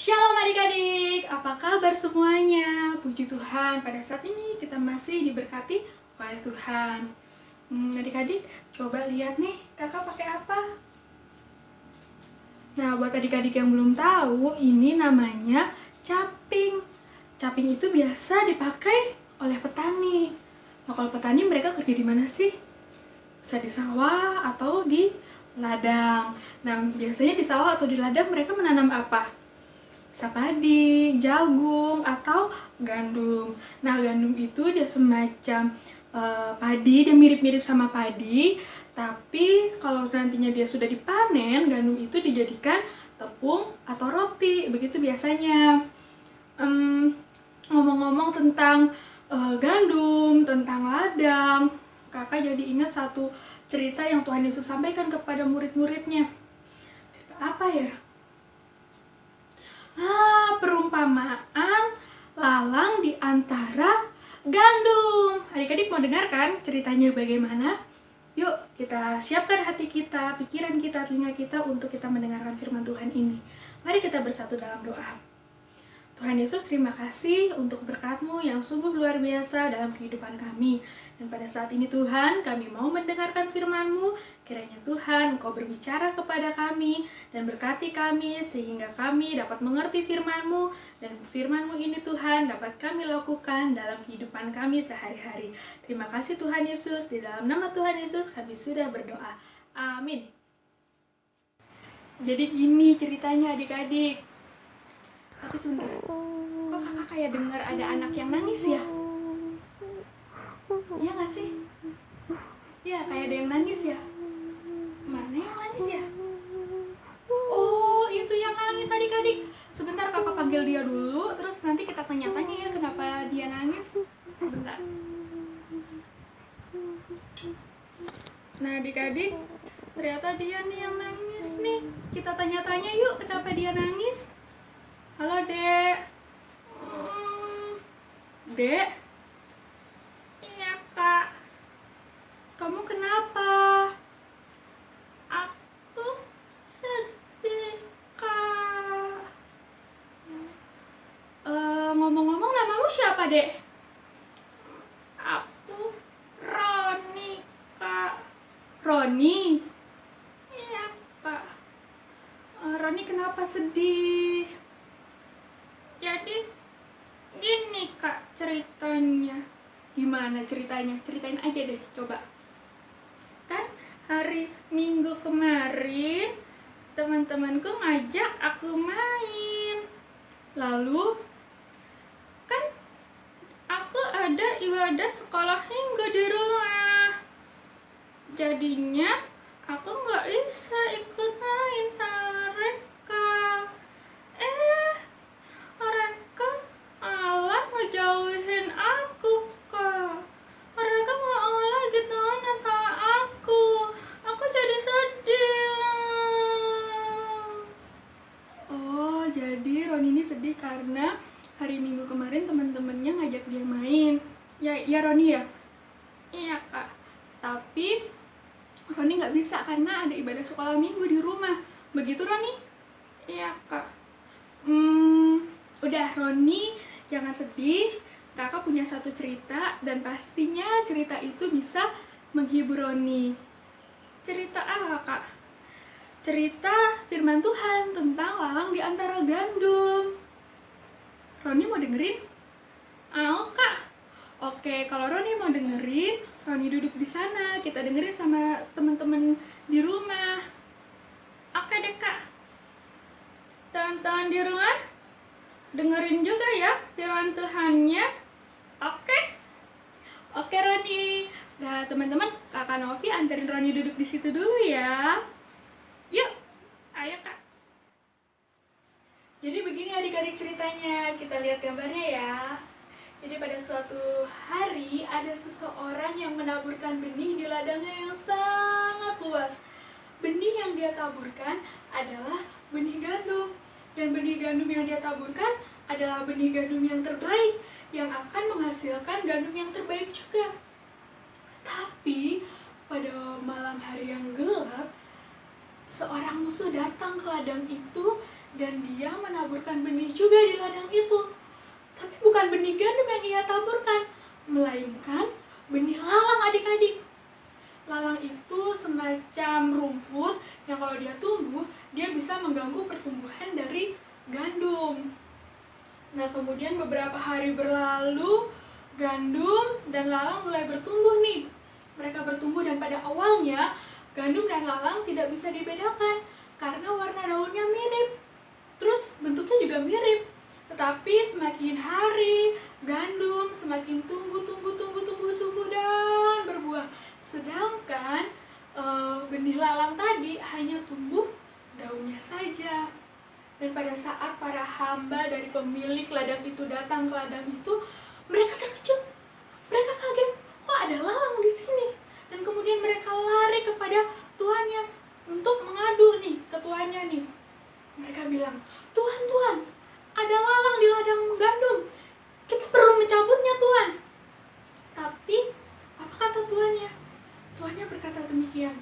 Shalom adik-adik, apa kabar semuanya? Puji Tuhan, pada saat ini kita masih diberkati oleh Tuhan. Adik-adik, coba lihat nih, kakak pakai apa? Nah, buat adik-adik yang belum tahu, ini namanya caping. Caping itu biasa dipakai oleh petani. Nah, kalau petani mereka kerja di mana sih? Bisa di sawah atau di ladang. Nah, biasanya di sawah atau di ladang mereka menanam apa? Padi, jagung, atau gandum. Nah, gandum itu dia semacam padi, dia mirip-mirip sama padi, tapi kalau nantinya dia sudah dipanen, gandum itu dijadikan tepung atau roti, begitu biasanya. Ngomong-ngomong tentang gandum, tentang ladang, kakak jadi ingat satu cerita yang Tuhan Yesus sampaikan kepada murid-muridnya. Cerita apa ya? Perumpamaan lalang di antara gandum. Adik-adik mau dengarkan ceritanya bagaimana? Yuk kita siapkan hati kita, pikiran kita, telinga kita untuk kita mendengarkan firman Tuhan ini. Mari kita bersatu dalam doa. Tuhan Yesus, terima kasih untuk berkat-Mu yang sungguh luar biasa dalam kehidupan kami. Dan pada saat ini Tuhan, kami mau mendengarkan firman-Mu. Kiranya Tuhan, Engkau berbicara kepada kami dan berkati kami sehingga kami dapat mengerti firman-Mu. Dan firman-Mu ini Tuhan dapat kami lakukan dalam kehidupan kami sehari-hari. Terima kasih Tuhan Yesus, di dalam nama Tuhan Yesus kami sudah berdoa. Amin. Jadi gini ceritanya adik-adik. Tapi sebentar, kok kakak kayak dengar ada anak yang nangis ya? Iya gak sih? Iya, kayak ada yang nangis ya? Mana yang nangis ya? Oh, itu yang nangis adik-adik. Sebentar kakak panggil dia dulu, terus nanti kita tanya-tanya ya kenapa dia nangis. Sebentar. Nah adik-adik, ternyata dia nih yang nangis nih. Kita tanya-tanya yuk kenapa dia nangis. Halo Dek. Dek? Iya Kak. Kamu kenapa? Aku sedih Kak. Ngomong-ngomong namamu siapa Dek? Aku Roni Kak. Roni? Iya Kak. Roni kenapa sedih? Jadi gini Kak ceritanya. Gimana ceritanya? Ceritain aja deh coba. Kan hari Minggu kemarin teman-temanku ngajak aku main. Lalu kan aku ada ibadah sekolah minggu di rumah. Jadinya aku nggak bisa ikut main sama mereka. Mereka Allah ngejauhin aku Kak. Mereka malah gitu sama aku. Aku jadi sedih. Oh, jadi Roni ini sedih karena hari Minggu kemarin teman-temannya ngajak dia main. Ya Roni ya? Iya Kak. Tapi Roni nggak bisa karena ada ibadah sekolah minggu di rumah. Begitu Roni? Iya Kak. Udah Roni, jangan sedih. Kakak punya satu cerita dan pastinya cerita itu bisa menghibur Roni. Cerita apa Kak? Cerita firman Tuhan tentang lalang di antara gandum. Roni mau dengerin? Mau Kak. Oke, kalau Roni mau dengerin, Roni duduk di sana. Kita dengerin sama teman-teman di rumah. Oke deh Kak. Teman-teman di rumah, dengerin juga ya firman Tuhannya. Oke Roni. Nah teman-teman, Kakak Novi anterin Roni duduk di situ dulu ya. Yuk, ayo Kak. Jadi begini adik-adik ceritanya, kita lihat gambarnya ya. Jadi pada suatu hari ada seseorang yang menaburkan benih di ladangnya yang sangat luas. Benih yang dia taburkan adalah benih gandum. Dan benih gandum yang dia taburkan adalah benih gandum yang terbaik, yang akan menghasilkan gandum yang terbaik juga. Tapi pada malam hari yang gelap, seorang musuh datang ke ladang itu dan dia menaburkan benih juga di ladang itu. Tapi bukan benih gandum yang ia taburkan, melainkan benih lalang adik-adik. Lalang itu semacam rumput yang kalau dia tumbuh, dia bisa mengganggu pertumbuhan dari gandum. Nah, kemudian beberapa hari berlalu, gandum dan lalang mulai bertumbuh nih. Mereka bertumbuh dan pada awalnya gandum dan lalang tidak bisa dibedakan karena warna daunnya mirip. Terus bentuknya juga mirip. Tetapi semakin hari gandum semakin tumbuh dan berbuah. Sedangkan benih lalang tadi hanya tumbuh daunnya saja. Dan pada saat para hamba dari pemilik ladang itu datang ke ladang itu, mereka terkejut. Mereka kaget, kok ada lalang di sini? Dan kemudian mereka lari kepada tuannya untuk mengadu nih ke tuannya nih. Mereka bilang, Tuhan, ada lalang di ladang gandum. Kita perlu mencabutnya, Tuan. Tapi apa kata tuannya? Tuannya berkata demikian.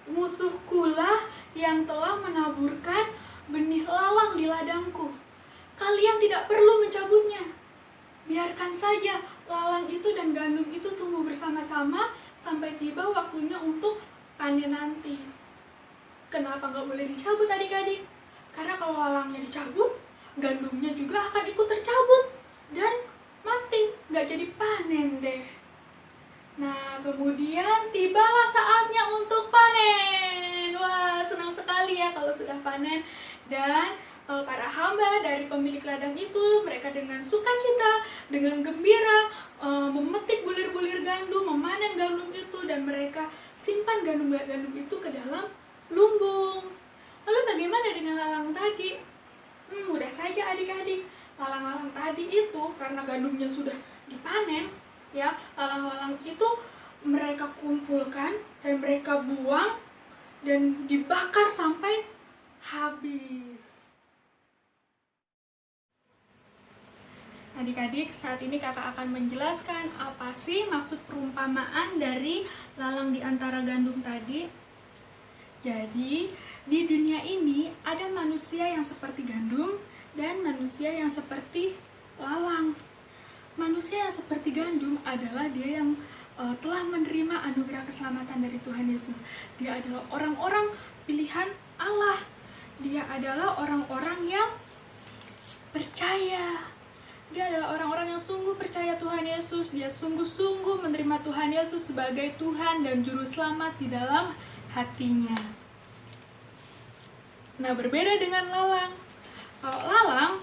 Musuhkulah yang telah menaburkan benih lalang di ladangku. Kalian tidak perlu mencabutnya. Biarkan saja lalang itu dan gandum itu tumbuh bersama-sama sampai tiba waktunya untuk panen nanti. Kenapa nggak boleh dicabut adik-adik? Karena kalau lalangnya dicabut, gandumnya juga akan ikut tercabut dan mati, nggak jadi panen deh. Nah, kemudian tibalah saatnya untuk panen. Wah, senang sekali ya kalau sudah panen. Dan para hamba dari pemilik ladang itu, mereka dengan sukacita, dengan gembira memetik bulir-bulir gandum, memanen gandum itu, dan mereka simpan gandum-gandum itu ke dalam lumbung. Lalu bagaimana dengan lalang tadi? Mudah saja adik-adik. Lalang-lalang tadi itu karena gandumnya sudah dipanen, ya, lalang-lalang itu mereka kumpulkan dan mereka buang dan dibakar sampai habis. Adik-adik, saat ini kakak akan menjelaskan apa sih maksud perumpamaan dari lalang di antara gandum tadi. Jadi, di dunia ini ada manusia yang seperti gandum dan manusia yang seperti lalang. Manusia yang seperti gandum adalah dia yang telah menerima anugerah keselamatan dari Tuhan Yesus. Dia adalah orang-orang pilihan Allah. Dia adalah orang-orang yang percaya. Dia adalah orang-orang yang sungguh percaya Tuhan Yesus. Dia sungguh-sungguh menerima Tuhan Yesus sebagai Tuhan dan Juru Selamat di dalam hatinya. Nah, berbeda dengan lalang. Kalau lalang,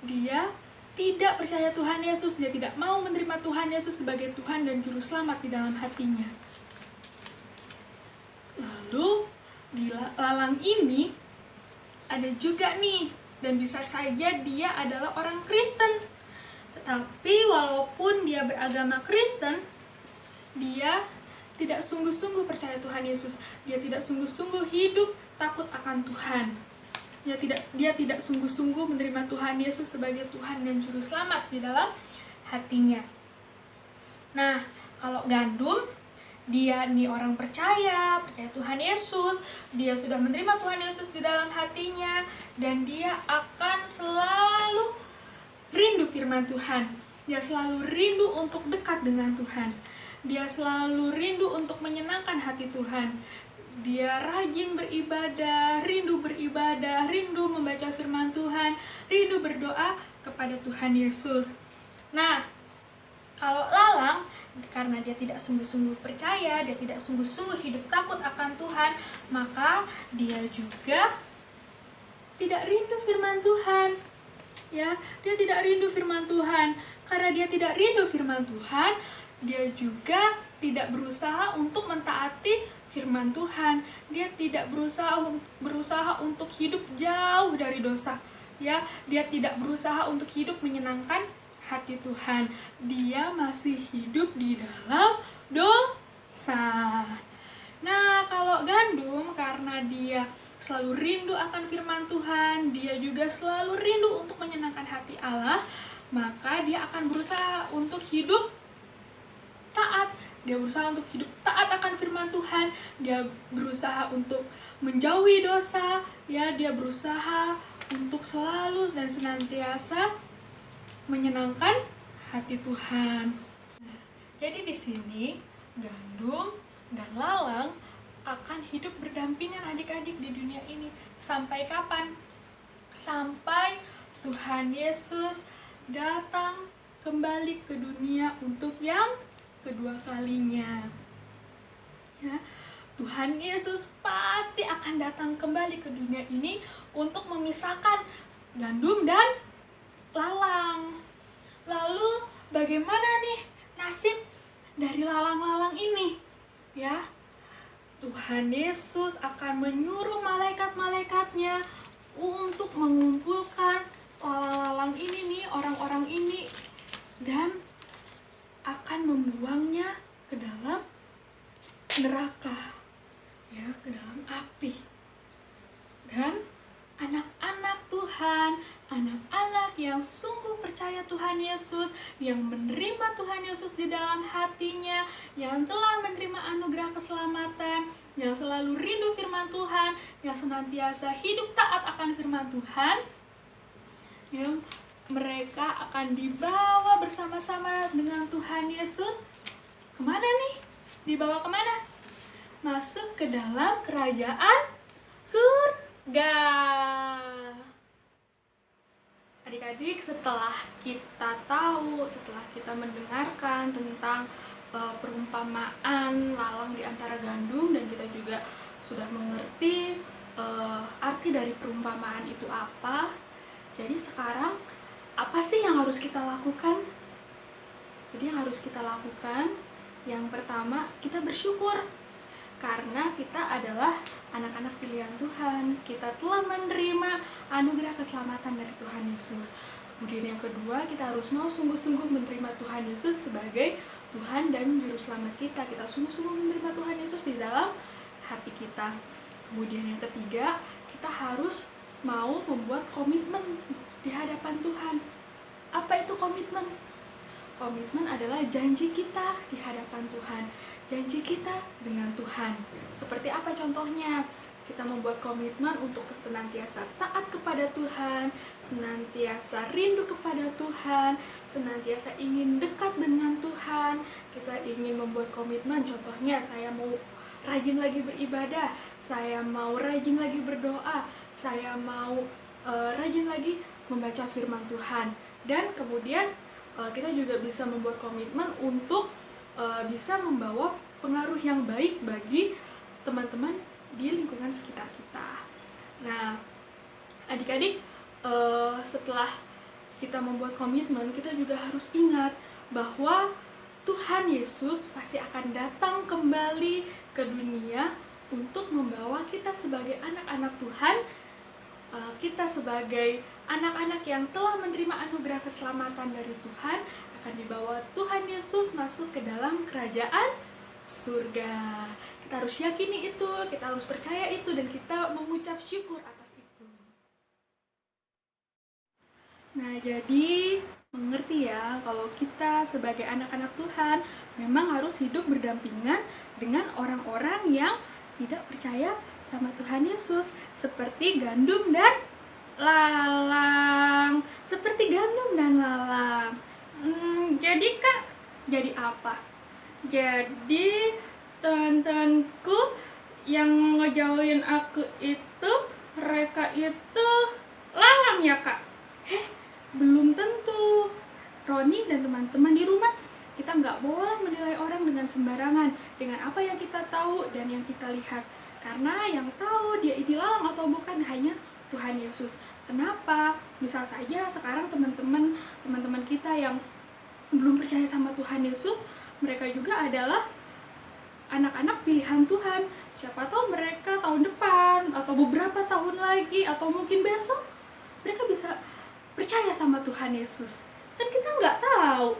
dia tidak percaya Tuhan Yesus, dia tidak mau menerima Tuhan Yesus sebagai Tuhan dan Juru Selamat di dalam hatinya. Lalu, di lalang ini ada juga nih, dan bisa saja dia adalah orang Kristen. Tetapi walaupun dia beragama Kristen, dia tidak sungguh-sungguh percaya Tuhan Yesus. Dia tidak sungguh-sungguh hidup takut akan Tuhan. Dia tidak sungguh-sungguh menerima Tuhan Yesus sebagai Tuhan dan Juru Selamat di dalam hatinya. Nah, kalau gandum, dia nih orang percaya Tuhan Yesus, dia sudah menerima Tuhan Yesus di dalam hatinya, dan dia akan selalu rindu firman Tuhan. Dia selalu rindu untuk dekat dengan Tuhan. Dia selalu rindu untuk menyenangkan hati Tuhan. Dia rajin beribadah, rindu membaca firman Tuhan, rindu berdoa kepada Tuhan Yesus. Nah, kalau lalang, karena dia tidak sungguh-sungguh percaya, dia tidak sungguh-sungguh hidup takut akan Tuhan, maka dia juga tidak rindu firman Tuhan. Ya, dia tidak rindu firman Tuhan. Karena dia tidak rindu firman Tuhan, dia juga tidak berusaha untuk mentaati firman Tuhan. Dia tidak berusaha untuk hidup jauh dari dosa. Ya, dia tidak berusaha untuk hidup menyenangkan hati Tuhan. Dia masih hidup di dalam dosa. Nah, kalau gandum, karena dia selalu rindu akan firman Tuhan, dia juga selalu rindu untuk menyenangkan hati Allah, maka dia akan berusaha untuk hidup taat. dia berusaha untuk hidup taat akan firman Tuhan, dia berusaha untuk menjauhi dosa, ya, dia berusaha untuk selalu dan senantiasa menyenangkan hati Tuhan. Jadi di sini gandum dan lalang akan hidup berdampingan adik-adik di dunia ini. Sampai kapan? Sampai Tuhan Yesus datang kembali ke dunia untuk yang kedua kalinya. Ya, Tuhan Yesus pasti akan datang kembali ke dunia ini untuk memisahkan gandum dan lalang. Lalu bagaimana nih nasib dari lalang-lalang ini? Ya, Tuhan Yesus akan menyuruh malaikat-malaikatnya untuk mengumpulkan lalang-lalang ini nih, orang-orang ini, dan akan membuangnya ke dalam neraka, ya, ke dalam api. Dan anak-anak Tuhan, anak-anak yang sungguh percaya Tuhan Yesus, yang menerima Tuhan Yesus di dalam hatinya, yang telah menerima anugerah keselamatan, yang selalu rindu firman Tuhan, yang senantiasa hidup taat akan firman Tuhan, yang mereka akan dibawa bersama-sama dengan Tuhan Yesus. Kemana nih? Dibawa kemana? Masuk ke dalam kerajaan surga. Adik-adik, setelah kita tahu, setelah kita mendengarkan tentang perumpamaan lalang di antara gandum, dan kita juga sudah mengerti arti dari perumpamaan itu apa. Jadi sekarang apa sih yang harus kita lakukan? Jadi yang harus kita lakukan, yang pertama, kita bersyukur karena kita adalah anak-anak pilihan Tuhan. Kita telah menerima anugerah keselamatan dari Tuhan Yesus. Kemudian yang kedua, kita harus mau sungguh-sungguh menerima Tuhan Yesus sebagai Tuhan dan Juru Selamat kita. Kita sungguh-sungguh menerima Tuhan Yesus di dalam hati kita. Kemudian yang ketiga, kita harus mau membuat komitmen di hadapan Tuhan. Apa itu komitmen? Komitmen adalah janji kita di hadapan Tuhan, janji kita dengan Tuhan. Seperti apa contohnya? Kita membuat komitmen untuk senantiasa taat kepada Tuhan, senantiasa rindu kepada Tuhan, senantiasa ingin dekat dengan Tuhan. Kita ingin membuat komitmen, contohnya saya mau rajin lagi beribadah, saya mau rajin lagi berdoa, saya mau rajin lagi membaca firman Tuhan. Dan kemudian kita juga bisa membuat komitmen untuk bisa membawa pengaruh yang baik bagi teman-teman di lingkungan sekitar kita. Nah, adik-adik, setelah kita membuat komitmen, kita juga harus ingat bahwa Tuhan Yesus pasti akan datang kembali ke dunia untuk membawa kita sebagai anak-anak Tuhan, kita sebagai anak-anak yang telah menerima anugerah keselamatan dari Tuhan, akan dibawa Tuhan Yesus masuk ke dalam kerajaan surga. Kita harus yakini itu, kita harus percaya itu, dan kita mengucap syukur atas itu. Nah, jadi mengerti ya, kalau kita sebagai anak-anak Tuhan memang harus hidup berdampingan dengan orang-orang yang tidak percaya sama Tuhan Yesus, seperti gandum dan lalang. Seperti gandum dan lalang. Jadi Kak, jadi apa? Jadi teman-temanku yang ngejauhin aku itu, mereka itu lalang ya Kak? Belum tentu. Roni dan teman-teman di rumah, kita nggak boleh menilai orang dengan sembarangan, dengan apa yang kita tahu dan yang kita lihat. Karena yang tahu dia ini lalang atau bukan hanya Tuhan Yesus. Kenapa? Misal saja sekarang teman-teman kita yang belum percaya sama Tuhan Yesus, mereka juga adalah anak-anak pilihan Tuhan. Siapa tahu mereka tahun depan atau beberapa tahun lagi atau mungkin besok mereka bisa percaya sama Tuhan Yesus. Kan kita nggak tahu.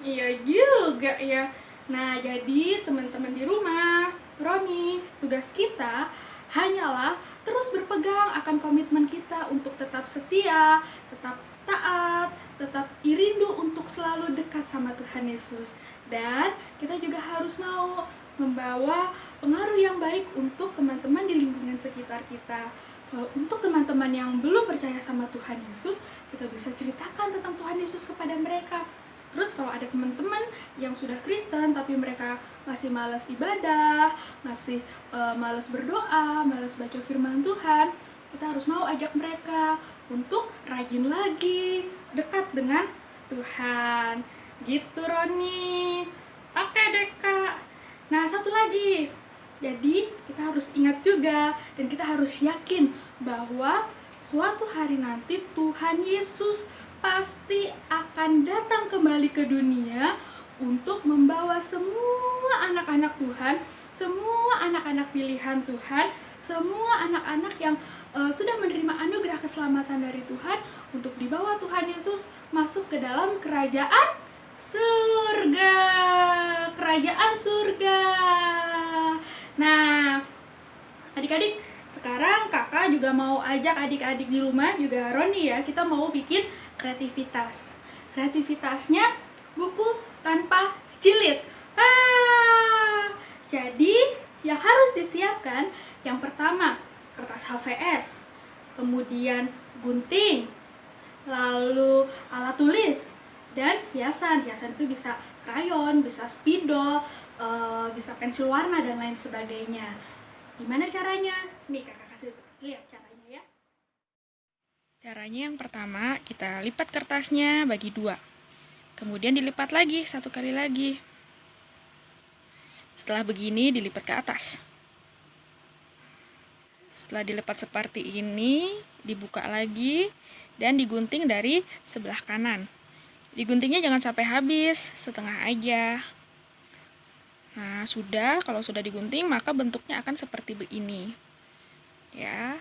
Iya juga ya. Nah, jadi teman-teman di rumah, Roni, tugas kita hanyalah terus berpegang akan komitmen kita untuk tetap setia, tetap taat, tetap rindu untuk selalu dekat sama Tuhan Yesus. Dan kita juga harus mau membawa pengaruh yang baik untuk teman-teman di lingkungan sekitar kita. Kalau untuk teman-teman yang belum percaya sama Tuhan Yesus, kita bisa ceritakan tentang Tuhan Yesus kepada mereka. Terus kalau ada teman-teman yang sudah Kristen tapi mereka masih malas ibadah, masih malas berdoa, malas baca firman Tuhan, kita harus mau ajak mereka untuk rajin lagi dekat dengan Tuhan. Gitu Roni. Oke deh Kak. Nah, satu lagi. Jadi kita harus ingat juga dan kita harus yakin bahwa suatu hari nanti Tuhan Yesus pasti akan datang kembali ke dunia untuk membawa semua anak-anak Tuhan, semua anak-anak pilihan Tuhan, semua anak-anak yang sudah menerima anugerah keselamatan dari Tuhan untuk dibawa Tuhan Yesus masuk ke dalam kerajaan surga. Kerajaan surga. Nah, adik-adik, sekarang kakak juga mau ajak adik-adik di rumah, juga Roni ya, kita mau bikin kreativitas. Kreativitasnya buku tanpa jilid. Jadi yang harus disiapkan yang pertama kertas HVS, kemudian gunting, lalu alat tulis, dan hiasan. Hiasan itu bisa krayon, bisa spidol, bisa pensil warna dan lain sebagainya. Gimana caranya? Nih kakak kasih lihat caranya ya. Caranya yang pertama, kita lipat kertasnya bagi 2. Kemudian dilipat lagi 1 kali lagi. Setelah begini dilipat ke atas. Setelah dilipat seperti ini, dibuka lagi dan digunting dari sebelah kanan. Diguntingnya jangan sampai habis, setengah aja. Nah, kalau sudah digunting maka bentuknya akan seperti ini. Ya.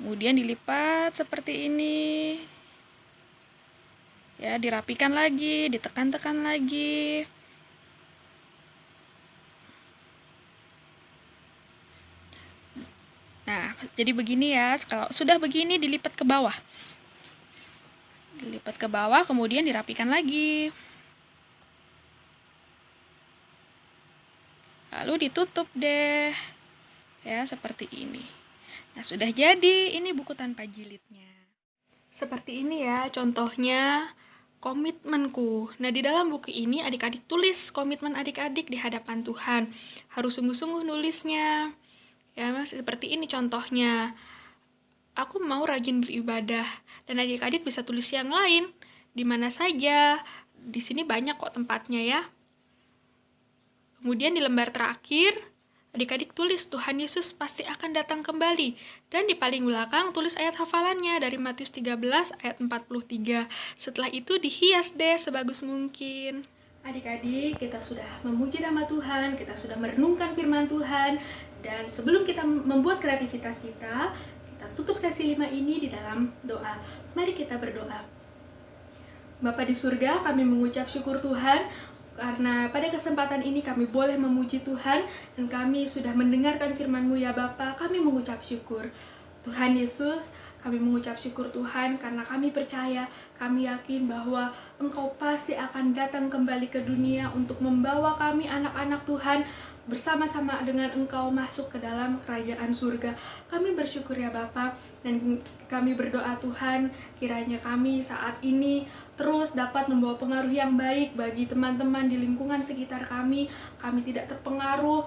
Kemudian dilipat seperti ini. Ya, dirapikan lagi, ditekan-tekan lagi. Nah, jadi begini ya. Kalau sudah begini dilipat ke bawah. Dilipat ke bawah, kemudian dirapikan lagi. Lalu ditutup deh. Ya, seperti ini. Nah, sudah jadi, ini buku tanpa jilidnya. Seperti ini ya, contohnya komitmenku. Nah, di dalam buku ini adik-adik tulis komitmen adik-adik di hadapan Tuhan. Harus sungguh-sungguh nulisnya. Ya, seperti ini contohnya. Aku mau rajin beribadah. Dan adik-adik bisa tulis yang lain. Di mana saja. Di sini banyak kok tempatnya ya. Kemudian di lembar terakhir, adik-adik tulis Tuhan Yesus pasti akan datang kembali. Dan di paling belakang tulis ayat hafalannya dari Matius 13 ayat 43. Setelah itu dihias deh sebagus mungkin. Adik-adik, kita sudah memuji nama Tuhan, kita sudah merenungkan firman Tuhan. Dan sebelum kita membuat kreativitas kita tutup sesi 5 ini di dalam doa. Mari kita berdoa. Bapa di surga, kami mengucap syukur Tuhan karena pada kesempatan ini kami boleh memuji Tuhan dan kami sudah mendengarkan firman-Mu ya Bapa. Kami mengucap syukur. Tuhan Yesus, kami mengucap syukur Tuhan karena kami percaya, kami yakin bahwa Engkau pasti akan datang kembali ke dunia untuk membawa kami anak-anak Tuhan bersama-sama dengan Engkau masuk ke dalam kerajaan surga. Kami bersyukur ya Bapa dan kami berdoa Tuhan kiranya kami saat ini terus dapat membawa pengaruh yang baik bagi teman-teman di lingkungan sekitar kami. Kami tidak terpengaruh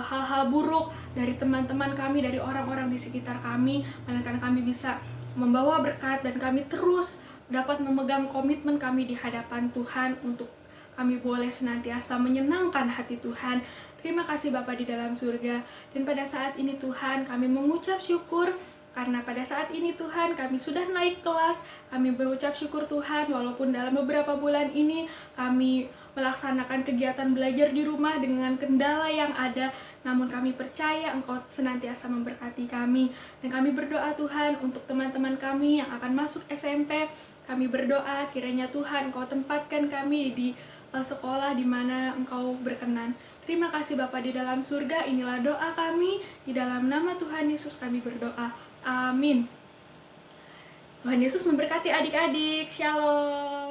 hal-hal buruk dari teman-teman kami, dari orang-orang di sekitar kami, melainkan kami bisa membawa berkat dan kami terus dapat memegang komitmen kami di hadapan Tuhan untuk kami boleh senantiasa menyenangkan hati Tuhan. Terima kasih Bapa di dalam surga. Dan pada saat ini Tuhan kami mengucap syukur karena pada saat ini Tuhan kami sudah naik kelas. Kami mengucap syukur Tuhan walaupun dalam beberapa bulan ini kami melaksanakan kegiatan belajar di rumah dengan kendala yang ada. Namun kami percaya Engkau senantiasa memberkati kami. Dan kami berdoa Tuhan untuk teman-teman kami yang akan masuk SMP. Kami berdoa kiranya Tuhan Engkau tempatkan kami di sekolah di mana Engkau berkenan. Terima kasih Bapa di dalam surga. Inilah doa kami. Di dalam nama Tuhan Yesus kami berdoa. Amin. Tuhan Yesus memberkati adik-adik. Shalom.